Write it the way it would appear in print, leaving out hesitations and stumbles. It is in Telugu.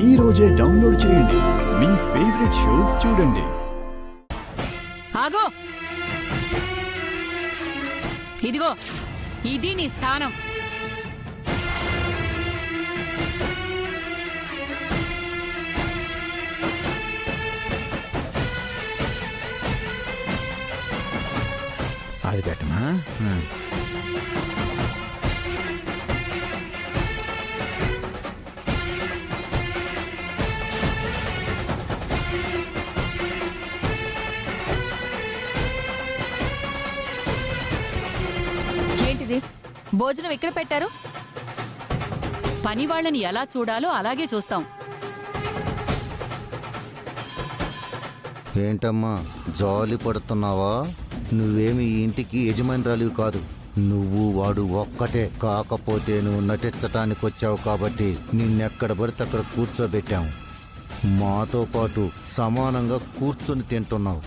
ఈ రోజే డౌన్లోడ్ చేయండి. మీ ఫేవరెట్ షోస్ చూడండి. ఆగో, ఇదిగో ఇది నీ స్థానం. అది పెట్టమా? ఏంటిది? భోజనం ఎక్కడ పెట్టారు? పని వాళ్ళని ఎలా చూడాలో అలాగే చూస్తాం. ఏంటమ్మా జాలి పడుతున్నావా? నువ్వేమి ఈ ఇంటికి యజమానురాలివి కాదు. నువ్వు వాడు ఒక్కటే. కాకపోతే నువ్వు నటించటానికి వచ్చావు కాబట్టి నిన్నెక్కడ పడితే అక్కడ కూర్చోబెట్టాము. మాతో పాటు సమానంగా కూర్చొని తింటున్నావు.